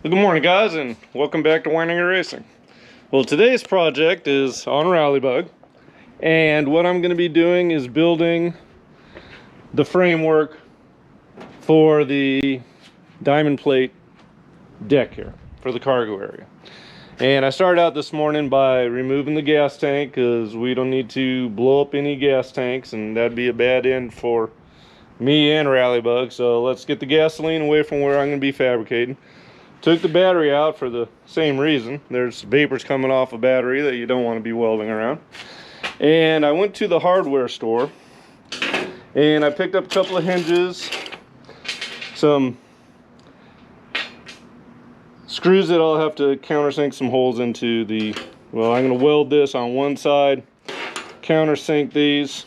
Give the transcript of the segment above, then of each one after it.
Well, good morning, guys, and welcome back to Winding and Racing. Well, today's project is on Rallybug, and what I'm going to be doing is building the framework for the diamond plate deck here for the cargo area. And I started out this morning by removing the gas tank because we don't need to blow up any gas tanks, and that'd be a bad end for me and Rallybug. So let's get the gasoline away from where I'm going to be fabricating. Took the battery out for the same reason. There's vapors coming off a battery that you don't want to be welding around. And I went to the hardware store and I picked up a couple of hinges, some screws that I'll have to countersink some holes into the, well, I'm going to weld this on one side, countersink these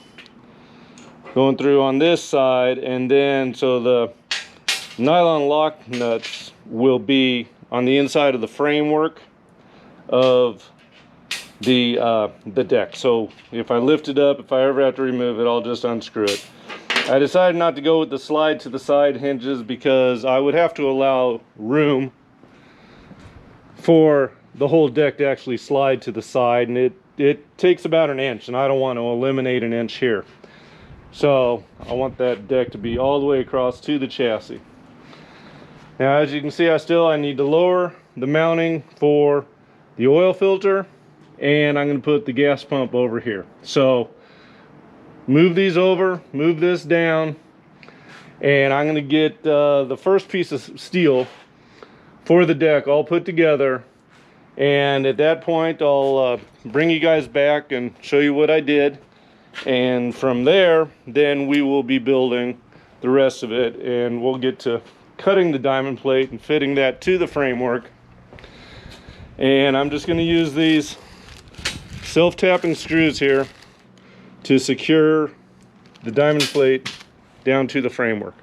going through on this side, and then so the nylon lock nuts will be on the inside of the framework of the deck. So if I lift it up, if I ever have to remove it, I'll just unscrew it. I decided not to go with the slide to the side hinges because I would have to allow room for the whole deck to actually slide to the side, and it takes about an inch, and I don't want to eliminate an inch here. So I want that deck to be all the way across to the chassis. Now, as you can see, I need to lower the mounting for the oil filter, and I'm going to put the gas pump over here. So move these over, move this down, and I'm going to get the first piece of steel for the deck all put together. And at that point, I'll bring you guys back and show you what I did. And from there, then we will be building the rest of it, and we'll get to cutting the diamond plate and fitting that to the framework. And I'm just going to use these self-tapping screws here to secure the diamond plate down to the framework.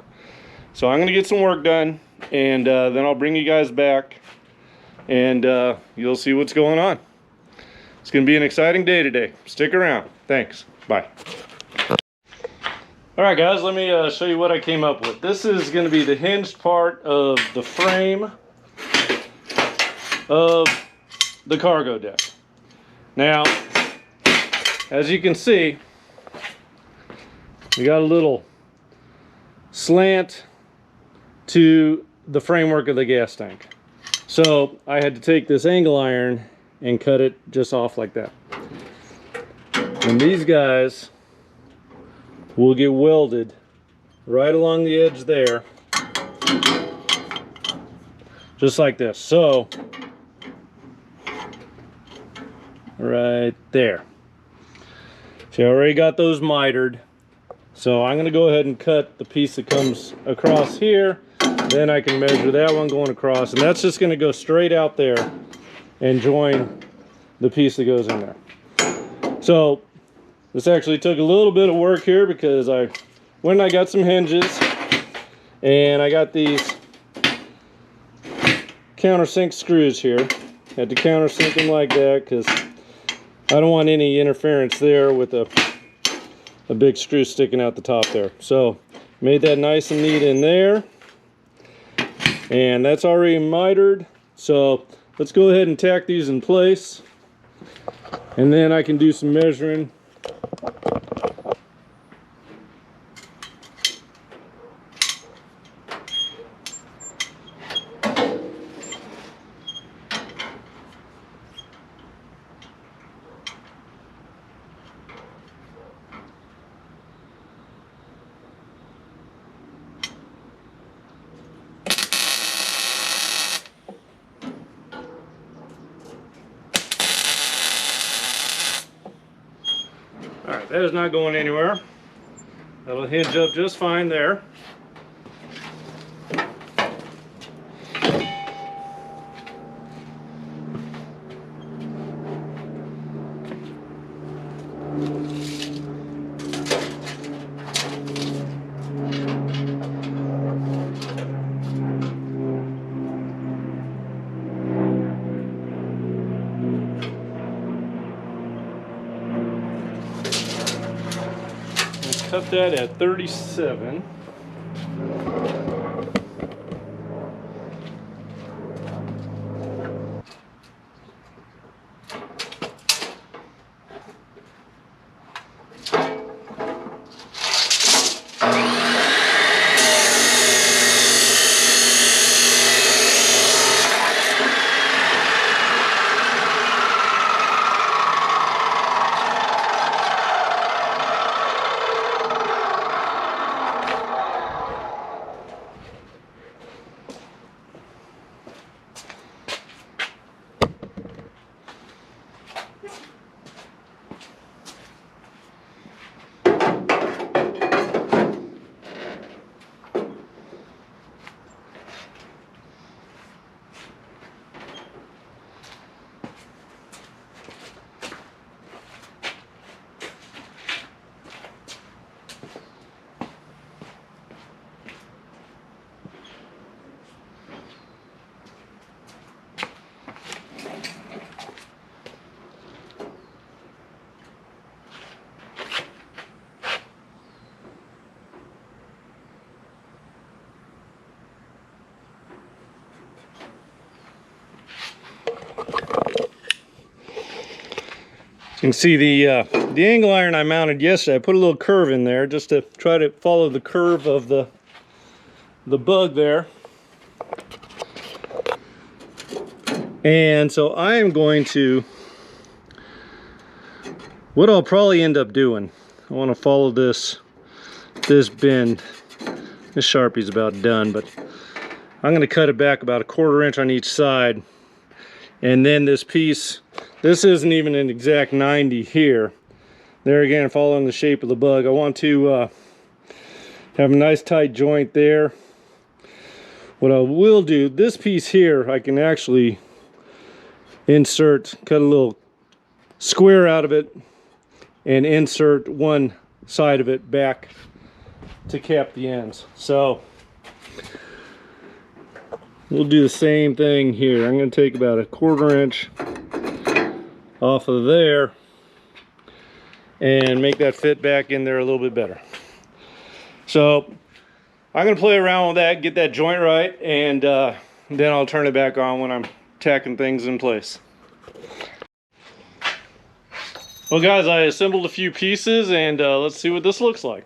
So I'm going to get some work done, and then I'll bring you guys back, and you'll see what's going on. It's going to be an exciting day today. Stick around. Thanks. Bye. Alright, guys, let me show you what I came up with. This is going to be the hinged part of the frame of the cargo deck. Now, as you can see, we got a little slant to the framework of the gas tank. So I had to take this angle iron and cut it just off like that. And these guys will get welded right along the edge there, just like this. So right there. See, I already got those mitered. So I'm going to go ahead and cut the piece that comes across here. Then I can measure that one going across, and that's just going to go straight out there and join the piece that goes in there. So this actually took a little bit of work here because I went and I got some hinges, and I got these countersink screws here. Had to countersink them like that because I don't want any interference there with a big screw sticking out the top there. So made that nice and neat in there, and that's already mitered. So let's go ahead and tack these in place, and then I can do some measuring. Alright, that is not going anywhere. That'll hinge up just fine there. Cut that at 37. can see the angle iron I mounted yesterday. I put a little curve in there just to try to follow the curve of the bug there. And so I am going to, what I'll probably end up doing, I want to follow this bend. This Sharpie's about done, but I'm going to cut it back about 1/4 inch on each side. And then this piece, this isn't even an exact 90 here. There again, following the shape of the bug. I want to have a nice tight joint there. What I will do, this piece here, I can actually insert, cut a little square out of it and insert one side of it back to cap the ends. So we'll do the same thing here. I'm going to take about 1/4 inch off of there and make that fit back in there a little bit better. So I'm going to play around with that, get that joint right, and then I'll turn it back on when I'm tacking things in place. Well guys, I assembled a few pieces, and let's see what this looks like.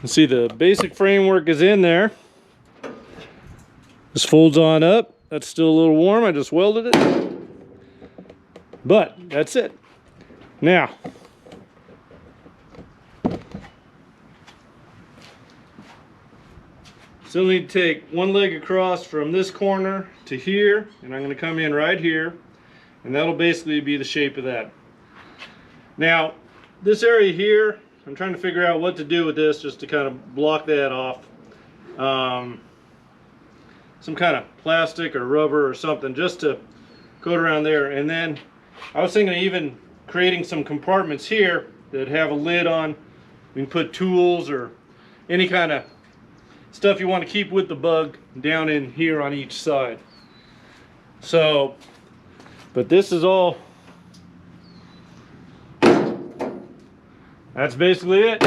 You see the basic framework is in there. This folds on up. That's still a little warm. I just welded it. But that's it. Now, still need to take one leg across from this corner to here, and I'm going to come in right here, and that'll basically be the shape of that. Now, this area here, I'm trying to figure out what to do with this just to kind of block that off. Some kind of plastic or rubber or something just to coat around there. And then I was thinking of even creating some compartments here that have a lid on. We can put tools or any kind of stuff you want to keep with the bug down in here on each side. So, but this is all, that's basically it.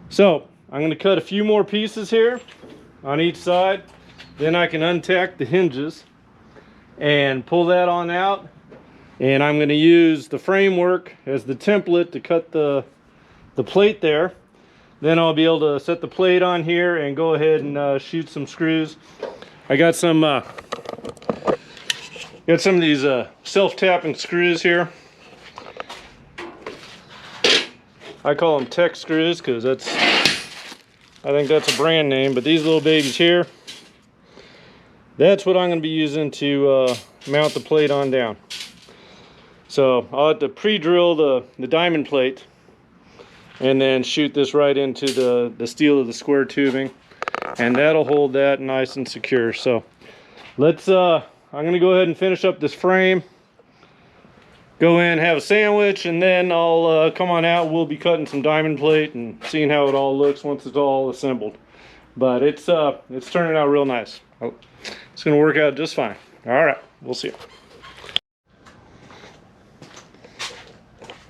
So I'm going to cut a few more pieces here on each side. Then I can untack the hinges and pull that on out. And I'm going to use the framework as the template to cut the plate there. Then I'll be able to set the plate on here and go ahead and shoot some screws. I got some of these self-tapping screws here. I call them tech screws because I think that's a brand name, but these little babies here, that's what I'm going to be using to mount the plate on down. So I'll have to pre-drill the diamond plate and then shoot this right into the steel of the square tubing, and that'll hold that nice and secure. So let's I'm going to go ahead and finish up this frame, go in, have a sandwich, and then I'll come on out. We'll be cutting some diamond plate and seeing how it all looks once it's all assembled. But it's turning out real nice. It's going to work out just fine. All right, we'll see.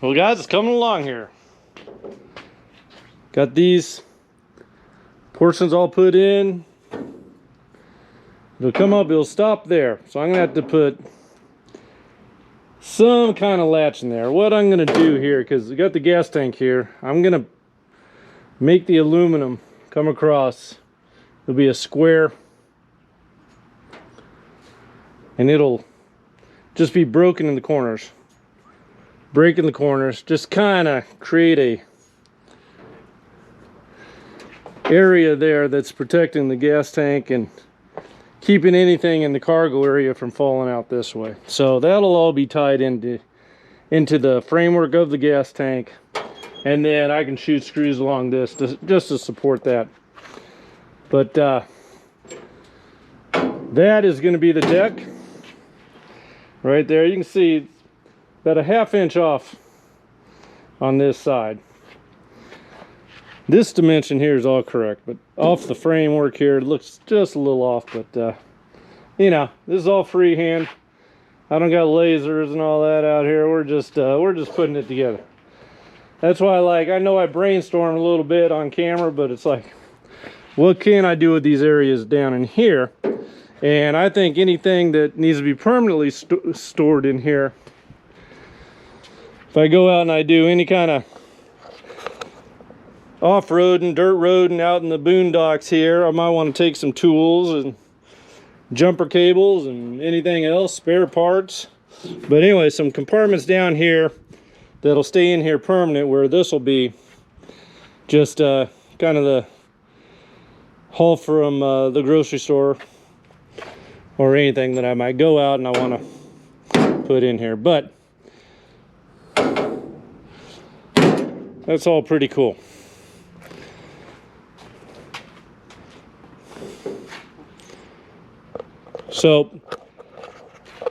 Well guys, it's coming along here. Got these portions all put in. It'll come up, it'll stop there. So I'm going to have to put some kind of latch in there. What I'm going to do here, because we got the gas tank here, I'm going to make the aluminum come across. There'll be a square, and it'll just be broken in the corners. Break in the corners, just kind of create a area there that's protecting the gas tank and keeping anything in the cargo area from falling out this way. So that'll all be tied into the framework of the gas tank, and then I can shoot screws along this just to support that. But that is going to be the deck right there. You can see it's about a 1/2 inch off on this side. This dimension here is all correct, but off the framework here, it looks just a little off. But you know, this is all freehand. I don't got lasers and all that out here. We're just putting it together. That's why, like, I know I brainstormed a little bit on camera, but it's like, what can I do with these areas down in here? And I think anything that needs to be permanently stored in here, if I go out and I do any kind of off-roading, dirt roading out in the boondocks here, I might want to take some tools and jumper cables and anything else, spare parts. But anyway, some compartments down here that'll stay in here permanent, where this will be just kind of the haul from the grocery store or anything that I might go out and I want to put in here. But that's all pretty cool. So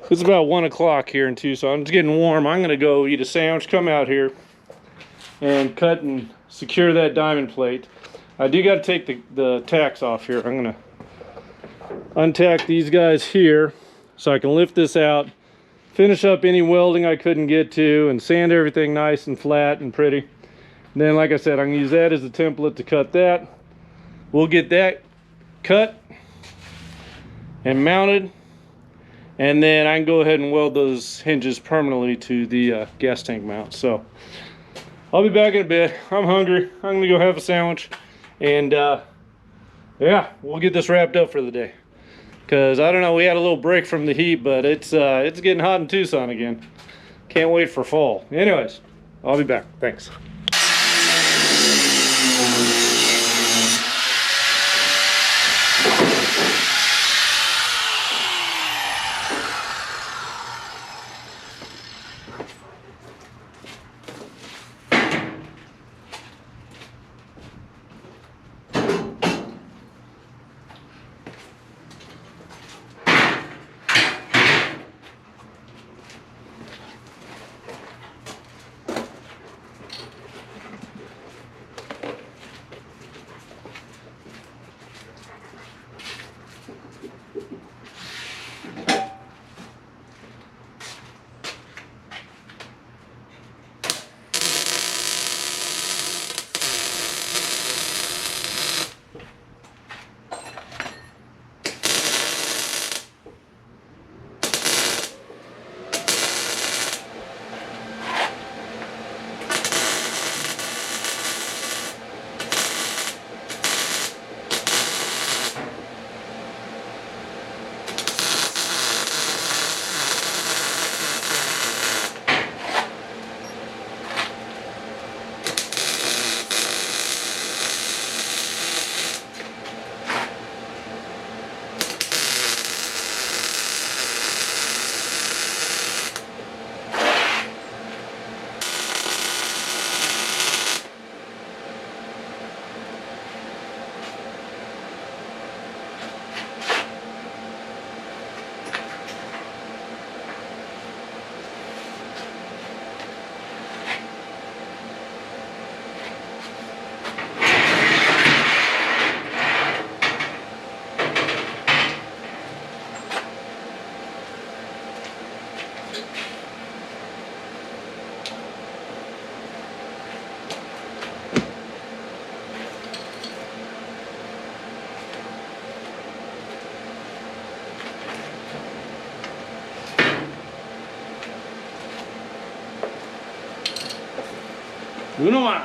it's about 1 o'clock here in Tucson. It's getting warm. I'm gonna go eat a sandwich, come out here and cut and secure that diamond plate. I do got to take the tacks off here. I'm gonna untack these guys here so I can lift this out, finish up any welding I couldn't get to, and sand everything nice and flat and pretty. And then, like I said, I'm gonna use that as a template to cut that. We'll get that cut and mounted, and then I can go ahead and weld those hinges permanently to the gas tank mount. So I'll be back in a bit. I'm hungry. I'm gonna go have a sandwich, and yeah, we'll get this wrapped up for the day. Because I don't know, we had a little break from the heat, but it's getting hot in Tucson again. Can't wait for fall. Anyways, I'll be back. Thanks. Uno más.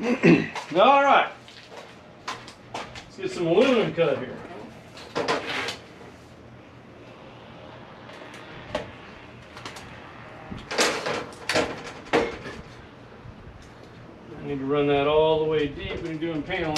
All right, let's get some aluminum cut here. I need to run that all the way deep when you're doing paneling.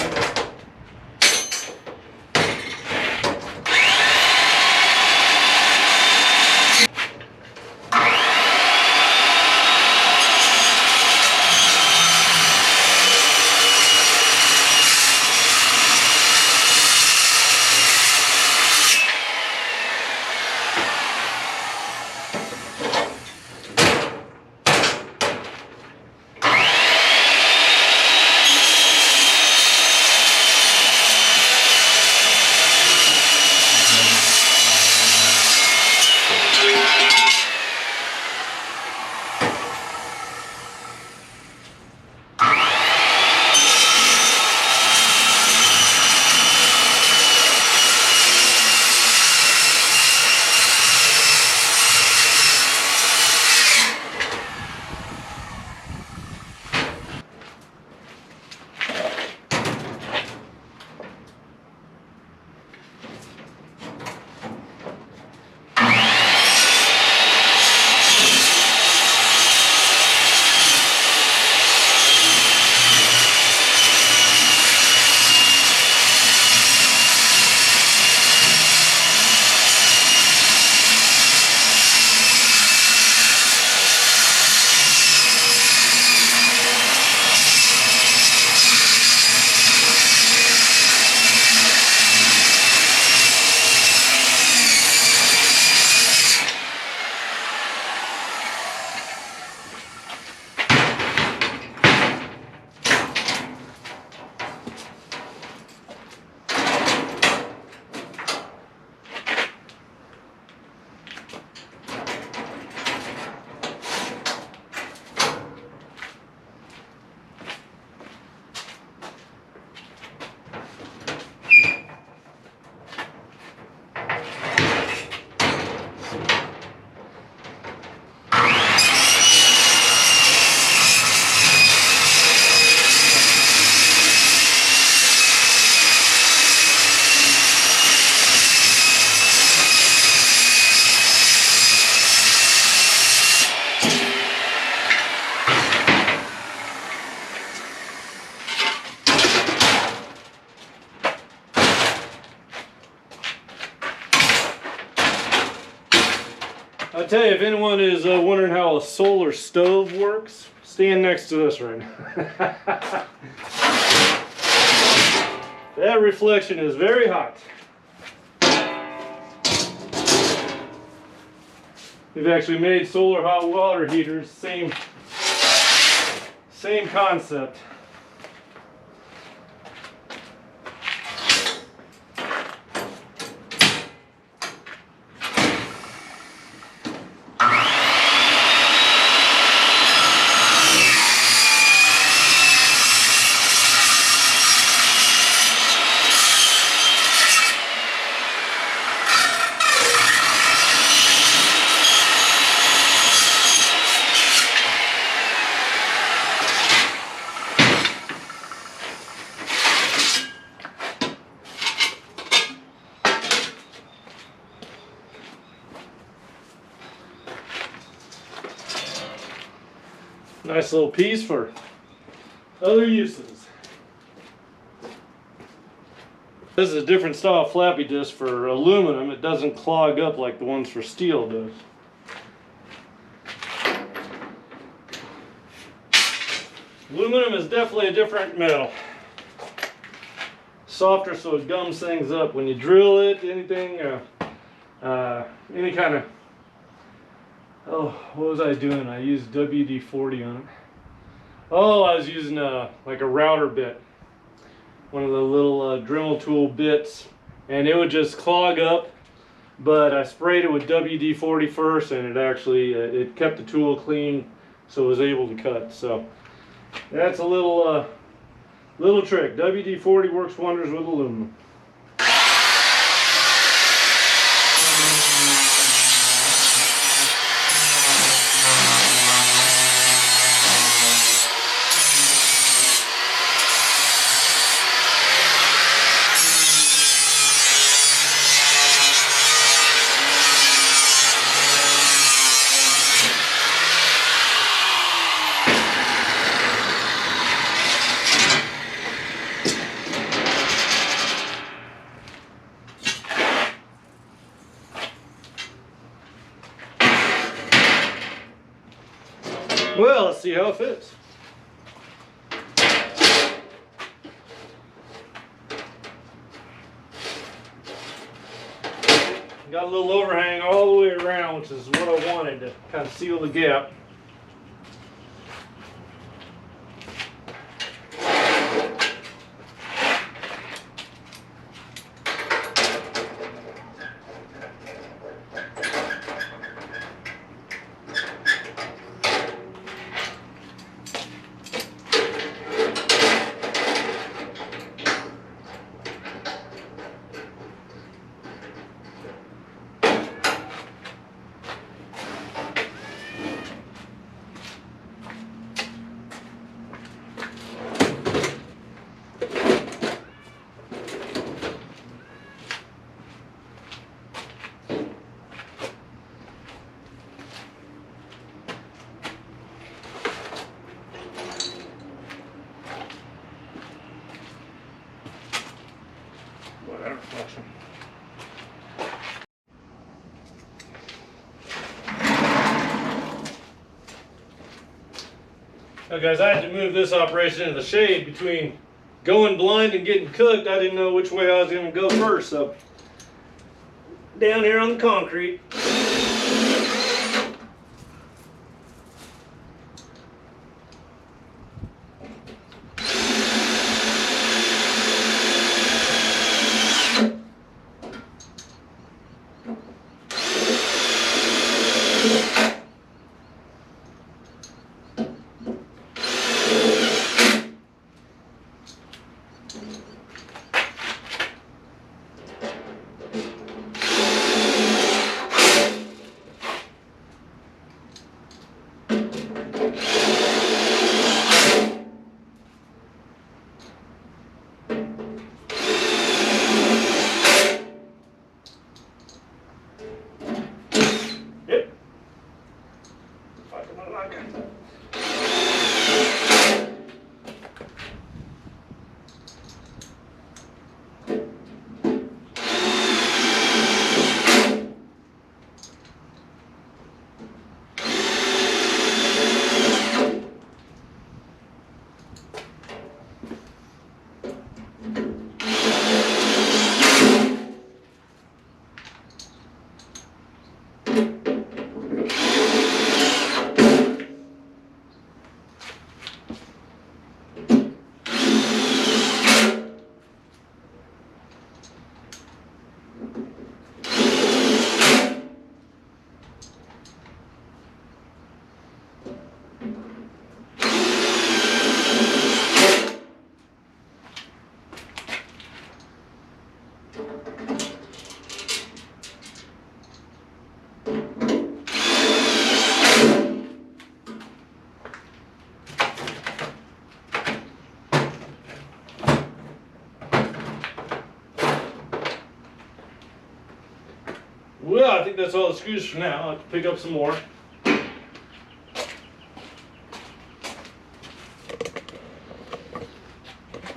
I'll tell you, if anyone is wondering how a solar stove works, stand next to this right now. That reflection is very hot. We've actually made solar hot water heaters, same concept. Nice little piece for other uses. This is a different style flappy disc for aluminum. It doesn't clog up like the ones for steel does. Aluminum is definitely a different metal. Softer, so it gums things up when you drill it. Anything, any kind of. Oh, what was I doing? I used WD-40 on it. Oh, I was using like a router bit, one of the little Dremel tool bits, and it would just clog up. But I sprayed it with WD-40 first, and it actually it kept the tool clean, so it was able to cut. So that's a little little trick. WD-40 works wonders with aluminum. Well, let's see how it fits. Got a little overhang all the way around, which is what I wanted to kind of seal the gap. Now guys, I had to move this operation into the shade between going blind and getting cooked. I didn't know which way I was going to go first, so down here on the concrete. Well, I think that's all the screws for now. I'll have to pick up some more.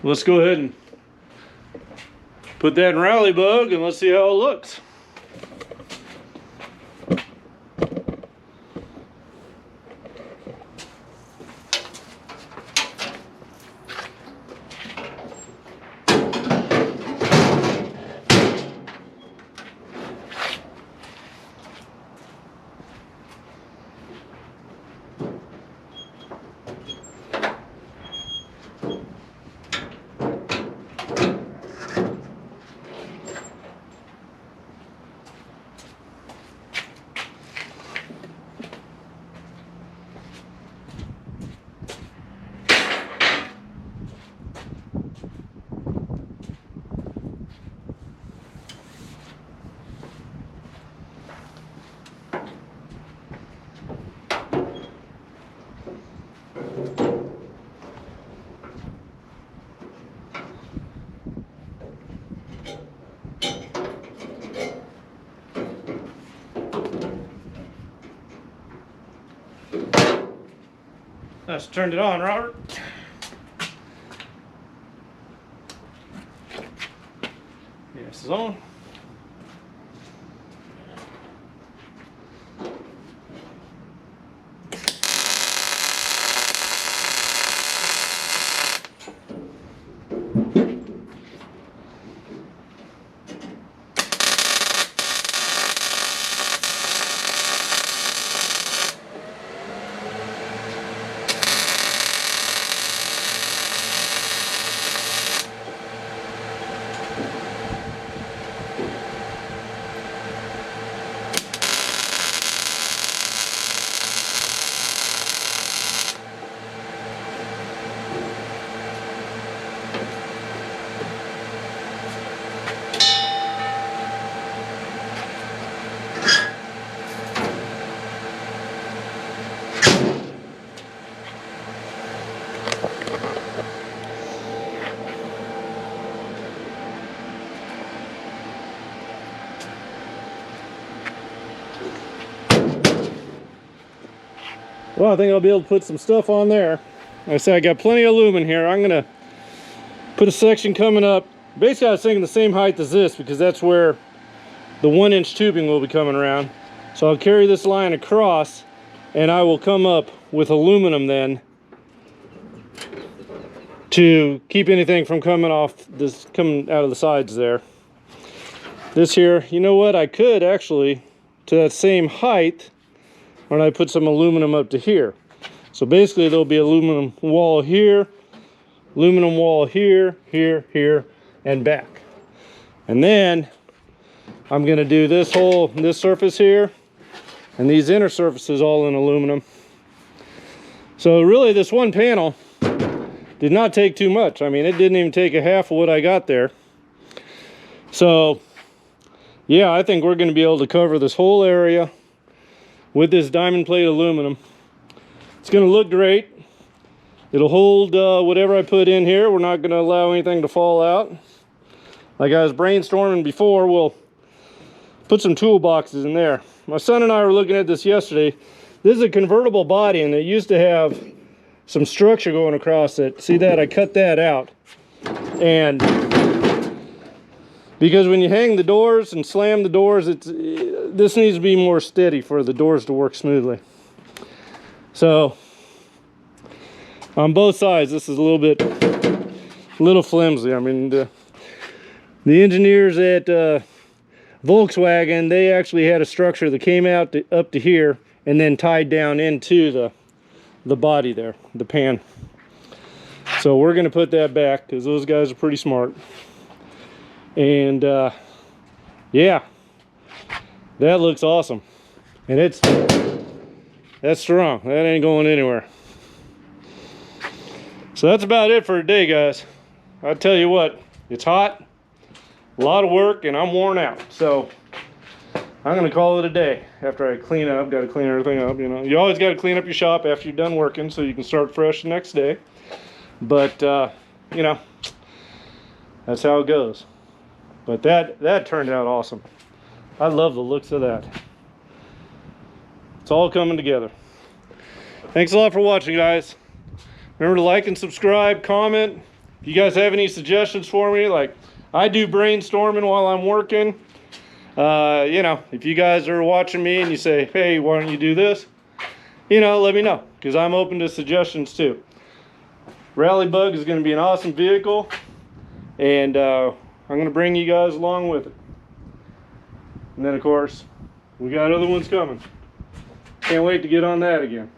Let's go ahead and put that in Rallybug and let's see how it looks. Let's turn it on, Robert. Yes, it's on. Well, I think I'll be able to put some stuff on there. Like I said, I got plenty of aluminum here. I'm gonna put a section coming up. Basically, I was thinking the same height as this because that's where the 1-inch tubing will be coming around. So I'll carry this line across and I will come up with aluminum then to keep anything from coming off this, coming out of the sides there. This here, you know what, I could actually, to that same height, when I put some aluminum up to here. So basically there'll be aluminum wall here, aluminum wall here, here, and back. And then I'm gonna do this surface here, and these inner surfaces all in aluminum. So really this one panel did not take too much. I mean, it didn't even take a half of what I got there. So yeah, I think we're gonna be able to cover this whole area with this diamond plate aluminum. It's gonna look great. It'll hold whatever I put in here. We're not gonna allow anything to fall out. Like I was brainstorming before, we'll put some toolboxes in there. My son and I were looking at this yesterday. This is a convertible body and it used to have some structure going across it. See that? I cut that out. And because when you hang the doors and slam the doors, this needs to be more steady for the doors to work smoothly. So on both sides, this is a little flimsy. I mean, the engineers at Volkswagen, they actually had a structure that came out up to here and then tied down into the body there, the pan. So we're going to put that back because those guys are pretty smart. And yeah, that looks awesome. And that's strong. That ain't going anywhere. So that's about it for today, guys. I'll tell you what, it's hot, a lot of work, and I'm worn out. So I'm gonna call it a day after I clean up. Got to clean everything up, you know. You always got to clean up your shop after you're done working so you can start fresh the next day. But you know, that's how it goes. But that turned out awesome. I love the looks of that. It's all coming together. Thanks a lot for watching, guys. Remember to like and subscribe, comment. If you guys have any suggestions for me, like I do brainstorming while I'm working. You know, if you guys are watching me and you say, hey, why don't you do this? You know, let me know, because I'm open to suggestions too. Rallybug is going to be an awesome vehicle, and I'm going to bring you guys along with it. And then, of course, we got other ones coming. Can't wait to get on that again.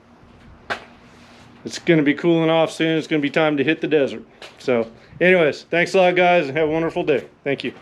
It's going to be cooling off soon. It's going to be time to hit the desert. So, anyways, thanks a lot, guys, and have a wonderful day. Thank you.